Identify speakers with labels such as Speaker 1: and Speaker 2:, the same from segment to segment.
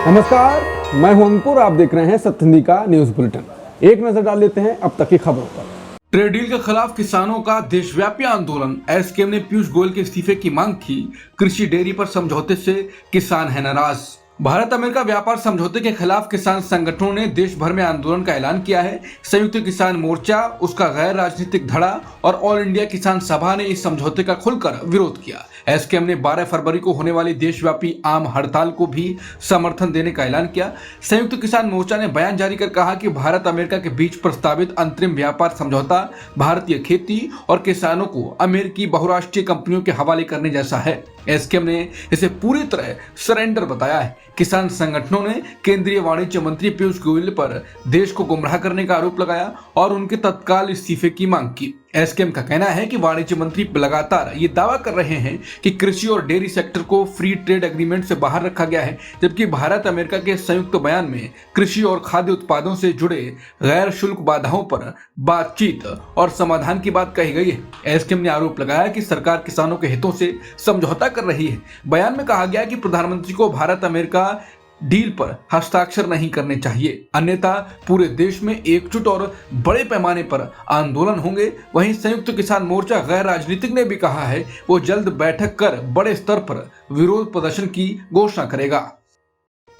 Speaker 1: नमस्कार, मैं हूं अंकुर। आप देख रहे हैं सत्यनिधि का न्यूज बुलेटिन। एक नजर डाल लेते हैं अब तक की खबरों पर।
Speaker 2: ट्रेड डील के खिलाफ किसानों का देशव्यापी आंदोलन। एसकेएम ने पीयूष गोयल के इस्तीफे की मांग की। कृषि डेयरी पर समझौते से किसान है नाराज। भारत अमेरिका व्यापार समझौते के खिलाफ किसान संगठनों ने देश भर में आंदोलन का ऐलान किया है। संयुक्त किसान मोर्चा, उसका गैर राजनीतिक धड़ा और ऑल इंडिया किसान सभा ने इस समझौते का खुलकर विरोध किया। एसकेएम ने 12 फरवरी को होने वाली देशव्यापी आम हड़ताल को भी समर्थन देने का ऐलान किया। संयुक्त किसान मोर्चा ने बयान जारी कर कहा कि भारत अमेरिका के बीच प्रस्तावित अंतरिम व्यापार समझौता भारतीय खेती और किसानों को अमेरिकी बहुराष्ट्रीय कंपनियों के हवाले करने जैसा है। एसकेएम ने इसे पूरी तरह सरेंडर बताया है। किसान संगठनों ने केंद्रीय वाणिज्य मंत्री पीयूष गोयल पर देश को गुमराह करने का आरोप लगाया और उनके तत्काल इस्तीफे की मांग की। एसकेएम का कहना है कि वाणिज्य मंत्री लगातार ये दावा कर रहे हैं कि कृषि और डेयरी सेक्टर को फ्री ट्रेड एग्रीमेंट से बाहर रखा गया है, जबकि भारत अमेरिका के संयुक्त बयान में कृषि और खाद्य उत्पादों से जुड़े गैर शुल्क बाधाओं पर बातचीत और समाधान की बात कही गई है। एसकेएम ने आरोप लगाया कि सरकार किसानों के हितों से समझौता कर रही है। बयान में कहा गया कि प्रधानमंत्री को भारत अमेरिका डील पर हस्ताक्षर नहीं करने चाहिए, अन्यथा पूरे देश में एकजुट और बड़े पैमाने पर आंदोलन होंगे। वहीं संयुक्त किसान मोर्चा गैर राजनीतिक ने भी कहा है वो जल्द बैठक कर बड़े स्तर पर विरोध प्रदर्शन की घोषणा करेगा।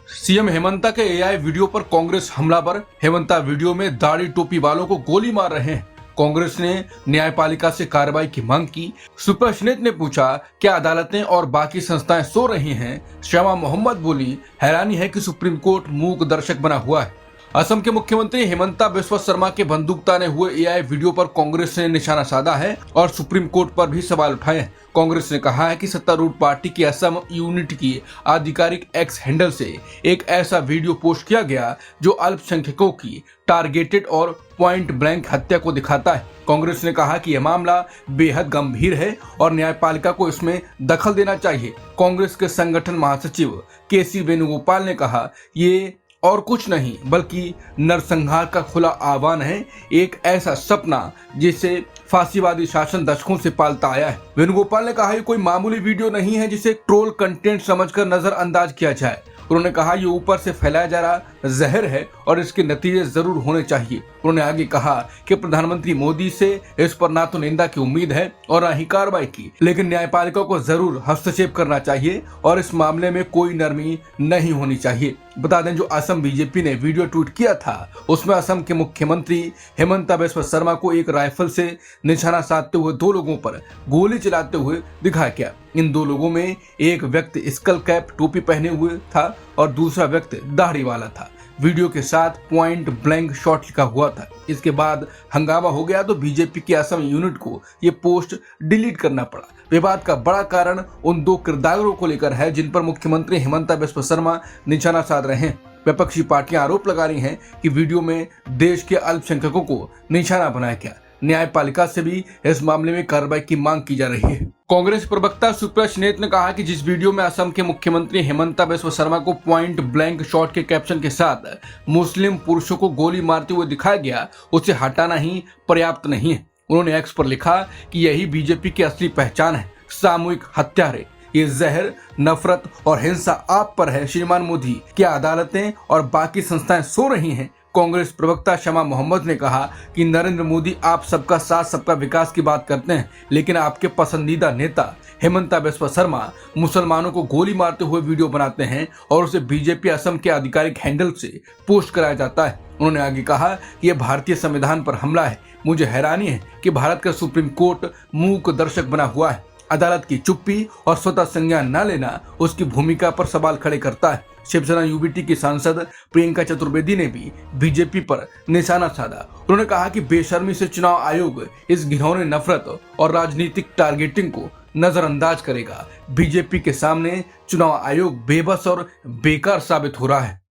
Speaker 2: सीएम हेमंता के एआई वीडियो पर कांग्रेस हमलावर। हेमंता वीडियो में दाढ़ी टोपी वालों को गोली मार रहे हैं। कांग्रेस ने न्यायपालिका से कार्रवाई की मांग की। सुप्रश्नेत ने पूछा क्या अदालतें और बाकी संस्थाएं सो रही हैं? श्यामा मोहम्मद बोली हैरानी है कि सुप्रीम कोर्ट मूक दर्शक बना हुआ है। असम के मुख्यमंत्री हेमंता बिस्वा शर्मा के बंदूक ताने हुए एआई वीडियो पर कांग्रेस ने निशाना साधा है और सुप्रीम कोर्ट पर भी सवाल उठाए हैं। कांग्रेस ने कहा है कि सत्तारूढ़ पार्टी की असम यूनिट की आधिकारिक एक्स हैंडल से एक ऐसा वीडियो पोस्ट किया गया जो अल्पसंख्यकों की टारगेटेड और पॉइंट ब्लैंक हत्या को दिखाता है। कांग्रेस ने कहा कि यह मामला बेहद गंभीर है और न्यायपालिका को इसमें दखल देना चाहिए। कांग्रेस के संगठन महासचिव केसी वेणुगोपाल ने कहा ये और कुछ नहीं बल्कि नरसंहार का खुला आह्वान है, एक ऐसा सपना जिसे फांसीवादी शासन दशकों से पालता आया है। वेणुगोपाल ने कहा ये कोई मामूली वीडियो नहीं है जिसे ट्रोल कंटेंट समझकर नजरअंदाज किया जाए। उन्होंने कहा ये ऊपर से फैलाया जा रहा जहर है और इसके नतीजे जरूर होने चाहिए। उन्होंने आगे कहा कि प्रधानमंत्री मोदी से इस पर ना तो निंदा की उम्मीद है और ना ही कार्रवाई की, लेकिन न्यायपालिका को जरूर हस्तक्षेप करना चाहिए और इस मामले में कोई नरमी नहीं होनी चाहिए। बता दें जो असम बीजेपी ने वीडियो ट्वीट किया था उसमें असम के मुख्यमंत्री हेमंता बिस्वा शर्मा को एक राइफल से निशाना साधते हुए 2 लोगों पर गोली चलाते हुए दिखाया गया। इन 2 लोगों में एक व्यक्ति स्कल कैप टोपी पहने हुए था और दूसरा व्यक्ति दाढ़ी वाला था। वीडियो के साथ पॉइंट ब्लैंक शॉट लिखा हुआ था। इसके बाद हंगामा हो गया तो बीजेपी की असम यूनिट को ये पोस्ट डिलीट करना पड़ा। विवाद का बड़ा कारण उन 2 किरदारों को लेकर है जिन पर मुख्यमंत्री हेमंता बिस्वा शर्मा निशाना साध रहे हैं। विपक्षी पार्टियां आरोप लगा रही हैं कि वीडियो में देश के अल्पसंख्यकों को निशाना बनाया गया। न्यायपालिका से भी इस मामले में कार्रवाई की मांग की जा रही है। कांग्रेस प्रवक्ता सुप्रश्नेत ने कहा कि जिस वीडियो में असम के मुख्यमंत्री हेमंता बिस्वा शर्मा को पॉइंट ब्लैंक शॉट के कैप्शन के साथ मुस्लिम पुरुषों को गोली मारते हुए दिखाया गया उसे हटाना ही पर्याप्त नहीं है। उन्होंने एक्स पर लिखा कि यही बीजेपी की असली पहचान है, सामूहिक हत्यारे। ये जहर, नफरत और हिंसा आप पर है श्रीमान मोदी। क्या अदालतें और बाकी संस्थाएं सो रही हैं? कांग्रेस प्रवक्ता श्यामा मोहम्मद ने कहा कि नरेंद्र मोदी आप सबका साथ सबका विकास की बात करते हैं, लेकिन आपके पसंदीदा नेता हेमंता बिस्वा शर्मा मुसलमानों को गोली मारते हुए वीडियो बनाते हैं और उसे बीजेपी असम के आधिकारिक हैंडल से पोस्ट कराया जाता है। उन्होंने आगे कहा कि यह भारतीय संविधान पर हमला है। मुझे हैरानी है कि भारत का सुप्रीम कोर्ट मूक दर्शक बना हुआ है। अदालत की चुप्पी और स्वतः संज्ञान न लेना उसकी भूमिका पर सवाल खड़े करता है। शिवसेना यूबीटी की सांसद प्रियंका चतुर्वेदी ने भी बीजेपी पर निशाना साधा। उन्होंने कहा कि बेशर्मी से चुनाव आयोग इस घिनौने नफरत और राजनीतिक टारगेटिंग को नजरअंदाज करेगा। बीजेपी के सामने चुनाव आयोग बेबस और बेकार साबित हो रहा है।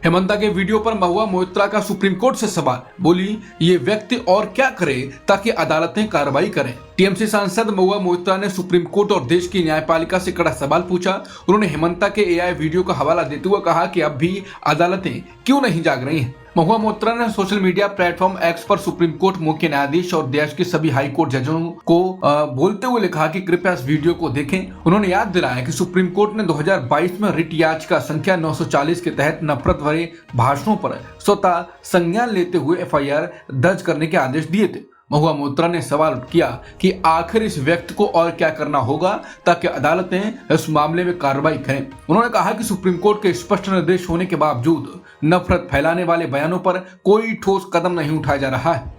Speaker 2: हेमंता के वीडियो पर महुआ मोइत्रा का सुप्रीम कोर्ट से सवाल। बोली ये व्यक्ति और क्या करे ताकि अदालतें कार्रवाई करें। टीएमसी सांसद महुआ मोइत्रा ने सुप्रीम कोर्ट और देश की न्यायपालिका से कड़ा सवाल पूछा। उन्होंने हेमंता के एआई वीडियो का हवाला देते हुए कहा कि अब भी अदालतें क्यों नहीं जाग रही हैं। महुआ मोइत्रा ने सोशल मीडिया प्लेटफॉर्म एक्स पर सुप्रीम कोर्ट मुख्य न्यायाधीश और देश के सभी हाई कोर्ट जजों को बोलते हुए लिखा कि कृपया इस वीडियो को देखें। उन्होंने याद दिलाया कि सुप्रीम कोर्ट ने 2022 में रिट याचिका संख्या 940 के तहत नफरत भरे भाषणों पर स्वतः संज्ञान लेते हुए FIR दर्ज करने के आदेश दिए थे। महुआ मोइत्रा ने सवाल किया कि आखिर इस व्यक्ति को और क्या करना होगा ताकि अदालतें इस मामले में कार्रवाई करें। उन्होंने कहा कि सुप्रीम कोर्ट के स्पष्ट निर्देश होने के बावजूद नफरत फैलाने वाले बयानों पर कोई ठोस कदम नहीं उठाया जा रहा है।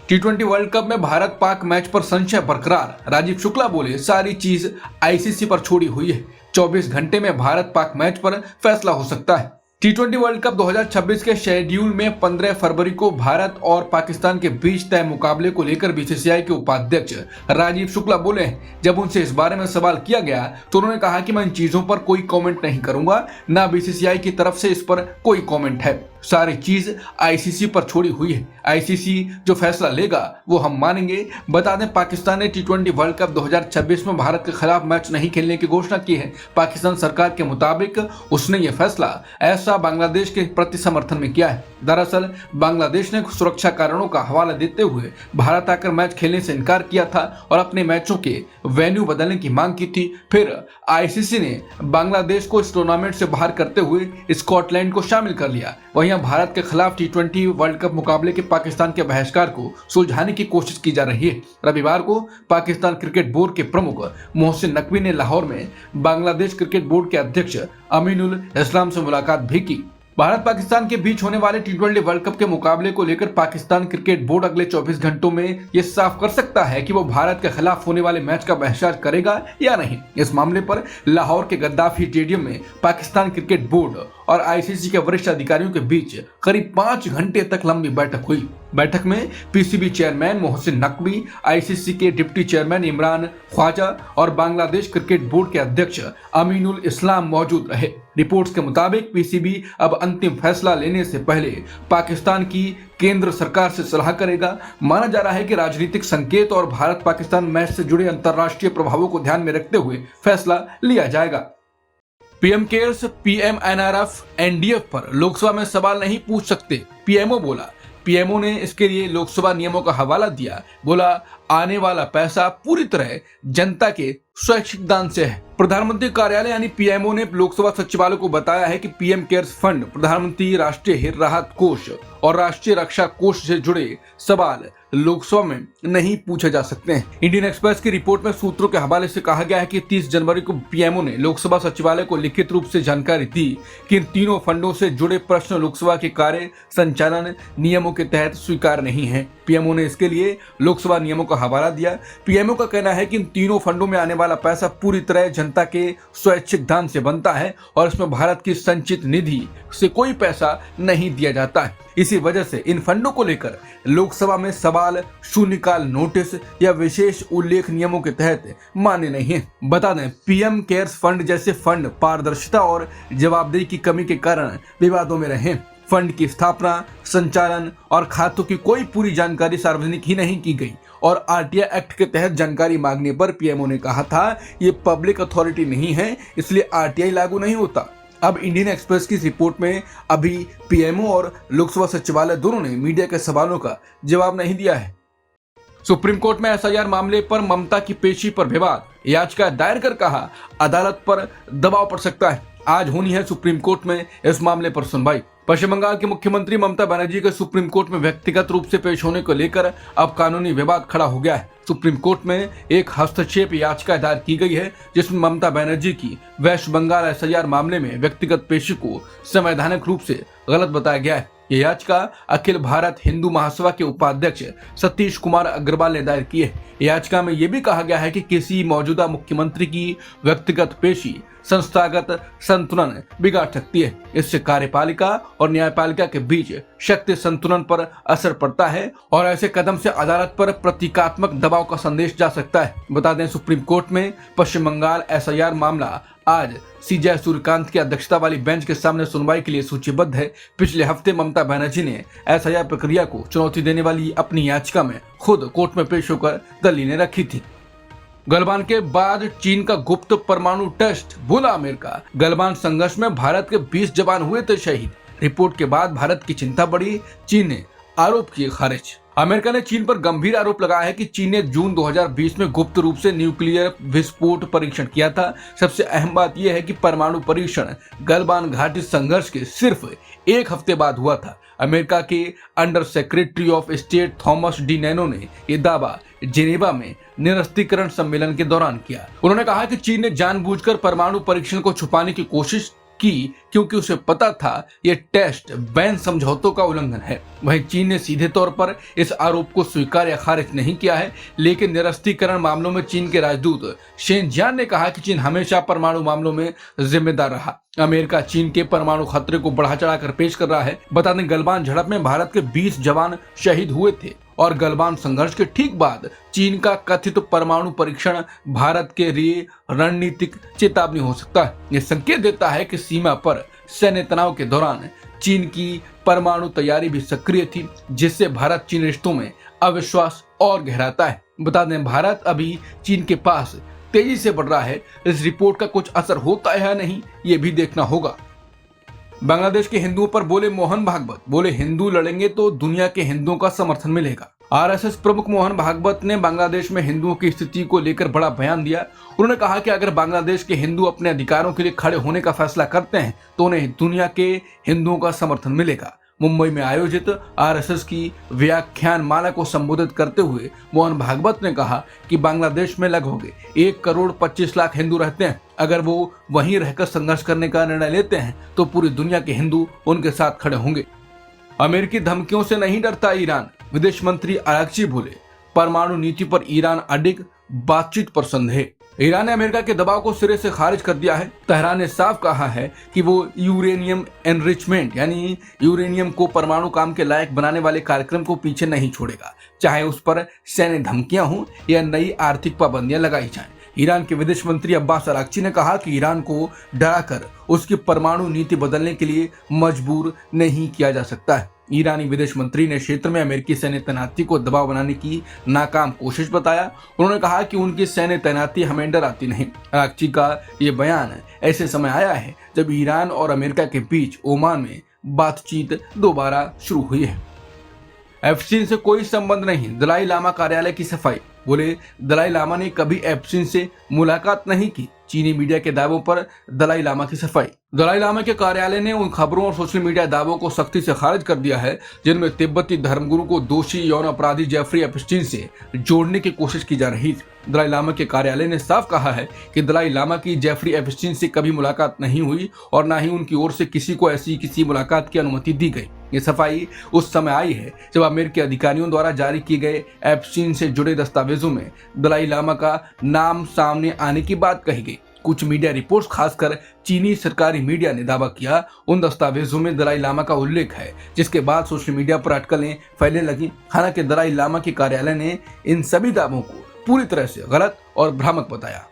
Speaker 2: T20 वर्ल्ड कप में भारत पाक मैच पर संशय बरकरार, राजीव शुक्ला बोले सारी चीज ICC पर छोड़ी हुई है, 24 घंटे में भारत पाक मैच पर फैसला हो सकता है। T20 वर्ल्ड कप 2026 के शेड्यूल में 15 फरवरी को भारत और पाकिस्तान के बीच तय मुकाबले को लेकर BCCI के उपाध्यक्ष राजीव शुक्ला बोले। जब उनसे इस बारे में सवाल किया गया तो उन्होंने कहा कि मैं इन चीजों पर कोई कमेंट नहीं करूंगा, ना BCCI की तरफ से इस पर कोई कमेंट है, सारी चीज ICC पर छोड़ी हुई है, ICC जो फैसला लेगा वो हम मानेंगे। बता दें पाकिस्तान ने T20 वर्ल्ड कप 2026 में भारत के खिलाफ मैच नहीं खेलने की घोषणा की है। पाकिस्तान सरकार के मुताबिक उसने ये फैसला ऐसा बांग्लादेश के प्रति समर्थन में किया है। दरअसल बांग्लादेश ने सुरक्षा कारणों का हवाला देते हुए भारत आकर मैच खेलने से इनकार किया था और अपने मैचों के वेन्यू बदलने की मांग की थी। फिर ICC ने बांग्लादेश को इस टूर्नामेंट से बाहर करते हुए स्कॉटलैंड को शामिल कर लिया। वहीं भारत के खिलाफ T20 वर्ल्ड कप मुकाबले के पाकिस्तान के बहिष्कार को सुलझाने की कोशिश की जा रही है। रविवार को पाकिस्तान क्रिकेट बोर्ड के प्रमुख मोहसिन नकवी ने लाहौर में बांग्लादेश क्रिकेट बोर्ड के अध्यक्ष अमीनुल इस्लाम से मुलाकात भी की। भारत पाकिस्तान के बीच होने वाले T20 वर्ल्ड कप के मुकाबले को लेकर पाकिस्तान क्रिकेट बोर्ड अगले 24 घंटों में ये साफ कर सकता है कि वो भारत के खिलाफ होने वाले मैच का बहिष्कार करेगा या नहीं। इस मामले पर लाहौर के गद्दाफी स्टेडियम में पाकिस्तान क्रिकेट बोर्ड और ICC के वरिष्ठ अधिकारियों के बीच करीब 5 घंटे तक लंबी बैठक हुई। बैठक में PCB chairman Mohsin Naqvi, ICC के डिप्टी चेयरमैन इमरान ख्वाजा और बांग्लादेश क्रिकेट बोर्ड के अध्यक्ष अमीनुल इस्लाम मौजूद रहे। रिपोर्ट्स के मुताबिक PCB अब अंतिम फैसला लेने से पहले पाकिस्तान की केंद्र सरकार से सलाह करेगा। माना जा रहा है कि राजनीतिक संकेत और भारत पाकिस्तान मैच से जुड़े अंतर्राष्ट्रीय प्रभावों को ध्यान में रखते हुए फैसला लिया जाएगा। PM केयर्स PMNRF NDF पर लोकसभा में सवाल नहीं पूछ सकते, PMO बोला। PMO ने इसके लिए लोकसभा नियमों का हवाला दिया, बोला आने वाला पैसा पूरी तरह जनता के स्वैच्छिक दान से है। प्रधानमंत्री कार्यालय यानी PMO ने लोकसभा सचिवालय को बताया है कि PM केयर्स फंड, प्रधानमंत्री राष्ट्रीय हित राहत कोष और राष्ट्रीय रक्षा कोष से जुड़े सवाल लोकसभा में नहीं पूछे जा सकते हैं। इंडियन एक्सप्रेस की रिपोर्ट में सूत्रों के हवाले से कहा गया है कि 30 जनवरी को PMO ने लोकसभा सचिवालय को लिखित रूप से जानकारी दी कि इन तीनों फंडों से जुड़े प्रश्न लोकसभा के कार्य संचालन नियमों के तहत स्वीकार नहीं है। PMO ने इसके लिए लोकसभा नियमों का हवाला दिया। PMO का कहना है कि इन तीनों फंडों में आने वाला पैसा पूरी तरह जनता के स्वैच्छिक दान से बनता है और इसमें भारत की संचित निधि से कोई पैसा नहीं दिया जाता है। इसी वजह से इन फंडों को लेकर लोकसभा में सवाल शून्यकाल नोटिस या विशेष उल्लेख नियमों के तहत मान्य नहीं है। बता दें PM केयर्स फंड जैसे फंड पारदर्शिता और जवाबदेही की कमी के कारण विवादों में रहे। फंड की स्थापना, संचालन और खातों की कोई पूरी जानकारी सार्वजनिक ही नहीं की गई और RTI एक्ट के तहत जानकारी मांगने पर PMO ने कहा था ये पब्लिक अथॉरिटी नहीं है, इसलिए RTI लागू नहीं होता। अब इंडियन एक्सप्रेस की रिपोर्ट में अभी PMO और लोकसभा सचिवालय दोनों ने मीडिया के सवालों का जवाब नहीं दिया है। सुप्रीम कोर्ट में SIR मामले पर ममता की पेशी पर विवाद, याचिका दायर कर कहा अदालत पर दबाव पड़ सकता है। आज होनी है सुप्रीम कोर्ट में इस मामले पर सुनवाई। पश्चिम बंगाल की मुख्यमंत्री ममता बनर्जी के सुप्रीम कोर्ट में व्यक्तिगत रूप से पेश होने को लेकर अब कानूनी विवाद खड़ा हो गया है। सुप्रीम कोर्ट में एक हस्तक्षेप याचिका दायर की गई है जिसमें ममता बनर्जी की वेस्ट बंगाल SIR मामले में व्यक्तिगत पेशी को संवैधानिक रूप से गलत बताया गया है। यह याचिका अखिल भारत हिंदू महासभा के उपाध्यक्ष सतीश कुमार अग्रवाल ने दायर की है। याचिका में यह भी कहा गया है कि किसी मौजूदा मुख्यमंत्री की व्यक्तिगत पेशी संस्थागत संतुलन बिगाड़ सकती है। इससे कार्यपालिका और न्यायपालिका के बीच शक्ति संतुलन पर असर पड़ता है और ऐसे कदम से अदालत पर प्रतीकात्मक दबाव का संदेश जा सकता है। बता दें सुप्रीम कोर्ट में पश्चिम बंगाल SIR मामला आज CJ सूर्यकांत की अध्यक्षता वाली बेंच के सामने सुनवाई के लिए सूचीबद्ध है। पिछले हफ्ते ममता बनर्जी ने SIR प्रक्रिया को चुनौती देने वाली अपनी याचिका में खुद कोर्ट में पेश होकर दलीलें रखी थी। गलवान के बाद चीन का गुप्त परमाणु टेस्ट, बोला अमेरिका। गलवान संघर्ष में भारत के 20 जवान हुए थे शहीद। रिपोर्ट के बाद भारत की चिंता बढ़ी, चीन ने आरोप किए खारिज। अमेरिका ने चीन पर गंभीर आरोप लगाया है कि चीन ने जून 2020 में गुप्त रूप से न्यूक्लियर विस्फोट परीक्षण किया था। सबसे अहम बात यह है कि परमाणु परीक्षण गलवान घाटी संघर्ष के सिर्फ एक हफ्ते बाद हुआ था। अमेरिका के under secretary of state Thomas D nano ने यह दावा जेनेवा में निरस्त्रीकरण सम्मेलन के दौरान किया। उन्होंने कहा कि चीन ने जानबूझकर परमाणु परीक्षण को छुपाने की कोशिश की क्योंकि उसे पता था यह टेस्ट बैन समझौतों का उल्लंघन है। वहीं चीन ने सीधे तौर पर इस आरोप को स्वीकार या खारिज नहीं किया है, लेकिन निरस्त्रीकरण मामलों में चीन के राजदूत शेन जियान ने कहा कि चीन हमेशा परमाणु मामलों में जिम्मेदार रहा। अमेरिका चीन के परमाणु खतरे को बढ़ा चढ़ाकर पेश कर रहा है। बता दें, गलवान झड़प में भारत के 20 जवान शहीद हुए थे और गलवान संघर्ष के ठीक बाद चीन का कथित परमाणु परीक्षण भारत के लिए रणनीतिक चेतावनी हो सकता है। यह संकेत देता है कि सीमा पर सैन्य तनाव के दौरान चीन की परमाणु तैयारी भी सक्रिय थी, जिससे भारत चीन रिश्तों में अविश्वास और गहराता है। बता दें, भारत अभी चीन के पास तेजी से बढ़ रहा है। इस रिपोर्ट का कुछ असर होता है या नहीं, ये भी देखना होगा। बांग्लादेश के हिंदुओं पर बोले मोहन भागवत, बोले हिंदू लड़ेंगे तो दुनिया के हिंदुओं का समर्थन मिलेगा। आरएसएस प्रमुख मोहन भागवत ने बांग्लादेश में हिंदुओं की स्थिति को लेकर बड़ा बयान दिया। उन्होंने कहा कि अगर बांग्लादेश के हिंदू अपने अधिकारों के लिए खड़े होने का फैसला करते हैं तो उन्हें दुनिया के हिंदुओं का समर्थन मिलेगा। मुंबई में आयोजित आरएसएस की व्याख्यान माला को संबोधित करते हुए मोहन भागवत ने कहा कि बांग्लादेश में लगभग 1,25,00,000 हिंदू रहते हैं। अगर वो वहीं रहकर संघर्ष करने का निर्णय लेते हैं तो पूरी दुनिया के हिंदू उनके साथ खड़े होंगे। अमेरिकी धमकियों से नहीं डरता ईरान, विदेश मंत्री अरागची बोले। परमाणु नीति पर ईरान अडिग, बातचीत पर संदेह। ईरान ने अमेरिका के दबाव को सिरे से खारिज कर दिया है। तेहरान ने साफ कहा है कि वो यूरेनियम एनरिचमेंट यानी यूरेनियम को परमाणु काम के लायक बनाने वाले कार्यक्रम को पीछे नहीं छोड़ेगा, चाहे उस पर सैन्य धमकियां हों या नई आर्थिक पाबंदियां लगाई जाएं। ईरान के विदेश मंत्री अब्बास अरागची ने कहा कि ईरान को डराकर उसकी परमाणु नीति बदलने के लिए मजबूर नहीं किया जा सकता है। ईरानी विदेश मंत्री ने क्षेत्र में अमेरिकी सैन्य तैनाती को दबाव बनाने की नाकाम कोशिश बताया। उन्होंने कहा कि उनकी सैन्य तैनाती हमें डराती नहीं। अरागची का ये बयान ऐसे समय आया है जब ईरान और अमेरिका के बीच ओमान में बातचीत दोबारा शुरू हुई है। एप्स्टीन से कोई संबंध नहीं, दलाई लामा कार्यालय की सफाई। बोले, दलाई लामा ने कभी एप्स्टीन से मुलाकात नहीं की। चीनी मीडिया के दावों पर दलाई लामा की सफाई। दलाई लामा के कार्यालय ने उन खबरों और सोशल मीडिया दावों को सख्ती से खारिज कर दिया है जिनमें तिब्बती धर्मगुरु को दोषी यौन अपराधी जेफरी एप्स्टीन से जोड़ने की कोशिश की जा रही थी। दलाई लामा के कार्यालय ने साफ कहा है कि दलाई लामा की जेफरी एप्स्टीन से कभी मुलाकात नहीं हुई और न ही उनकी ओर से किसी को ऐसी किसी मुलाकात की अनुमति दी गई। ये सफाई उस समय आई है जब अमेरिकी अधिकारियों द्वारा जारी किए गए एप्स्टीन से जुड़े दस्तावेजों में दलाई लामा का नाम सामने आने की बात कही गई। कुछ मीडिया रिपोर्ट्स, खासकर चीनी सरकारी मीडिया ने दावा किया उन दस्तावेजों में दलाई लामा का उल्लेख है, जिसके बाद सोशल मीडिया पर अटकलें फैलने लगी। हालांकि दलाई लामा के कार्यालय ने इन सभी दावों को पूरी तरह से गलत और भ्रामक बताया।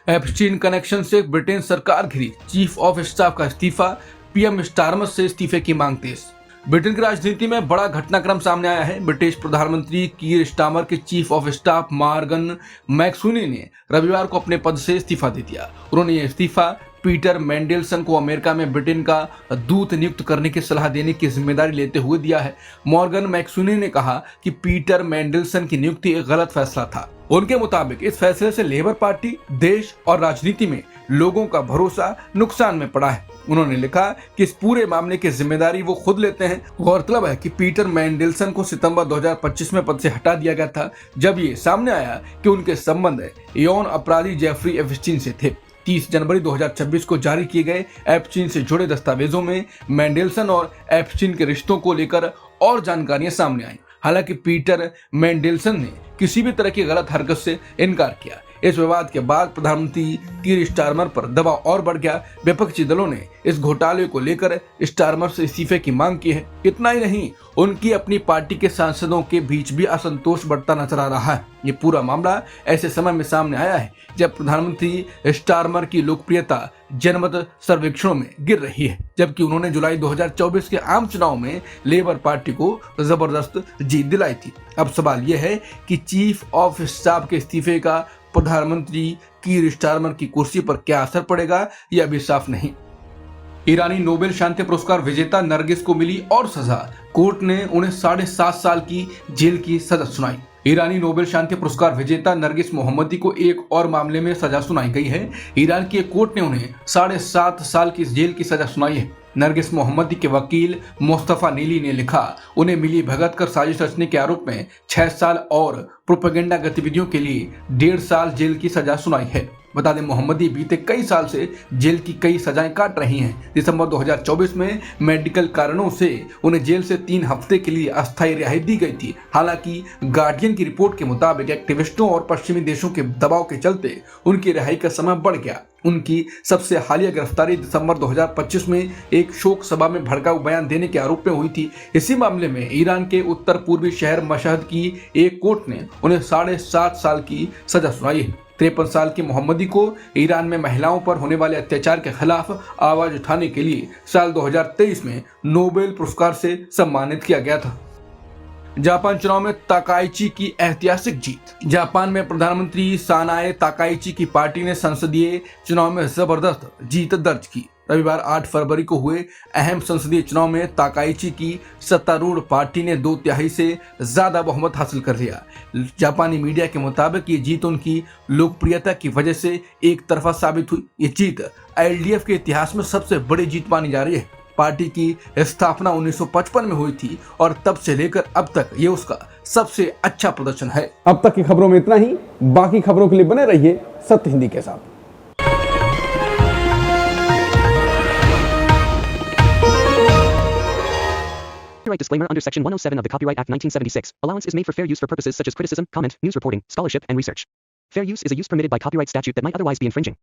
Speaker 2: एप्स्टीन कनेक्शन से ब्रिटेन सरकार घिरी, चीफ ऑफ स्टाफ का इस्तीफा, पीएम स्टारमर से इस्तीफे की मांग तेज। ब्रिटेन की राजनीति में बड़ा घटनाक्रम सामने आया है। ब्रिटिश प्रधानमंत्री कीर स्टारमर के चीफ ऑफ स्टाफ मॉर्गन मैक्सूनी ने रविवार को अपने पद से इस्तीफा दे दिया। उन्होंने यह इस्तीफा पीटर मेंडेलसन को अमेरिका में ब्रिटेन का दूत नियुक्त करने की सलाह देने की जिम्मेदारी लेते हुए दिया है। मॉर्गन मैक्सूनी ने कहा कि पीटर मेंडेलसन की नियुक्ति एक गलत फैसला था। उनके मुताबिक इस फैसले से लेबर पार्टी, देश और राजनीति में लोगों का भरोसा नुकसान में पड़ा है। उन्होंने लिखा कि इस पूरे मामले की जिम्मेदारी वो खुद लेते हैं। गौरतलब है कि पीटर मेंडेलसन को सितंबर 2025 में पद से हटा दिया गया था, जब ये सामने आया कि उनके संबंध यौन अपराधी जेफरी एप्स्टीन से थे। 30 जनवरी 2026 को जारी किए गए एप्स्टीन से जुड़े दस्तावेजों में मेंडेलसन और एप्स्टीन के रिश्तों को लेकर और जानकारियां सामने आई। हालांकि पीटर मेंडेलसन ने किसी भी तरह की गलत हरकत से इनकार किया। इस विवाद के बाद प्रधानमंत्री कीर स्टारमर पर दबाव और बढ़ गया। विपक्षी दलों ने इस घोटाले को लेकर स्टारमर से इस्तीफे की मांग की है। इतना ही नहीं, उनकी अपनी पार्टी के सांसदों के बीच भी असंतोष बढ़ता नजर आ रहा है। ये पूरा मामला ऐसे समय में सामने आया है जब प्रधानमंत्री स्टारमर की लोकप्रियता जनमत सर्वेक्षणों में गिर रही है, जबकि उन्होंने जुलाई 2024 के आम चुनाव में लेबर पार्टी को जबरदस्त जीत दिलाई थी। अब सवाल यह है कि चीफ ऑफ स्टाफ के इस्तीफे का प्रधानमंत्री कीर स्टारमर की कुर्सी पर क्या असर पड़ेगा, यह अभी साफ नहीं। ईरानी नोबेल शांति पुरस्कार विजेता नरगिस को मिली और सजा, कोर्ट ने उन्हें 7.5 साल की जेल की सजा सुनाई। ईरानी नोबेल शांति पुरस्कार विजेता नरगिस मोहम्मदी को एक और मामले में सजा सुनाई गई है। ईरान की एक कोर्ट ने उन्हें 7.5 साल की जेल की सजा सुनाई है। नरगिस मोहम्मदी के वकील मुस्तफा नीली ने लिखा, उन्हें मिली भगत कर साजिश रचने के आरोप में 6 साल और प्रोपेगेंडा गतिविधियों के लिए 1.5 साल जेल की सजा सुनाई है। बता दें, मोहम्मदी बीते कई साल से जेल की कई सजाएं काट रही हैं। दिसंबर 2024 में मेडिकल कारणों से उन्हें जेल से 3 हफ्ते के लिए अस्थायी रिहाई दी गई थी। हालांकि गार्डियन की रिपोर्ट के मुताबिक एक्टिविस्टों और पश्चिमी देशों के दबाव के चलते उनकी रिहाई का समय बढ़ गया। उनकी सबसे हालिया गिरफ्तारी दिसंबर 2025 में एक शोक सभा में भड़काऊ बयान देने के आरोप में हुई थी। इसी मामले में ईरान के उत्तर पूर्वी शहर मशहद की एक कोर्ट ने उन्हें 7.5 साल की सजा सुनाई है। 53 साल की मोहम्मदी को ईरान में महिलाओं पर होने वाले अत्याचार के खिलाफ आवाज उठाने के लिए साल 2023 में नोबेल पुरस्कार से सम्मानित किया गया था। जापान चुनाव में ताकाइची की ऐतिहासिक जीत। जापान में प्रधानमंत्री सानाए ताकाइची की पार्टी ने संसदीय चुनाव में जबरदस्त जीत दर्ज की। रविवार 8 फरवरी को हुए अहम संसदीय चुनाव में ताकाइची की सत्तारूढ़ पार्टी ने 2/3 से ज्यादा बहुमत हासिल कर लिया। जापानी मीडिया के मुताबिक ये जीत उनकी लोकप्रियता की वजह से एक तरफा साबित हुई। ये जीत एलडीएफ के इतिहास में सबसे बड़ी जीत मानी जा रही है। पार्टी की स्थापना 1955 में हुई थी और तब से लेकर अब तक ये उसका सबसे अच्छा प्रदर्शन है।
Speaker 1: अब तक की खबरों में इतना ही। बाकी खबरों के लिए बने रहिए सत्य हिंदी के साथ।
Speaker 3: Copyright disclaimer under Section 107 of the Copyright Act 1976. Allowance is made for fair use for purposes such as criticism, comment, news reporting, scholarship, and research. Fair use is a use permitted by copyright statute that might otherwise be infringing.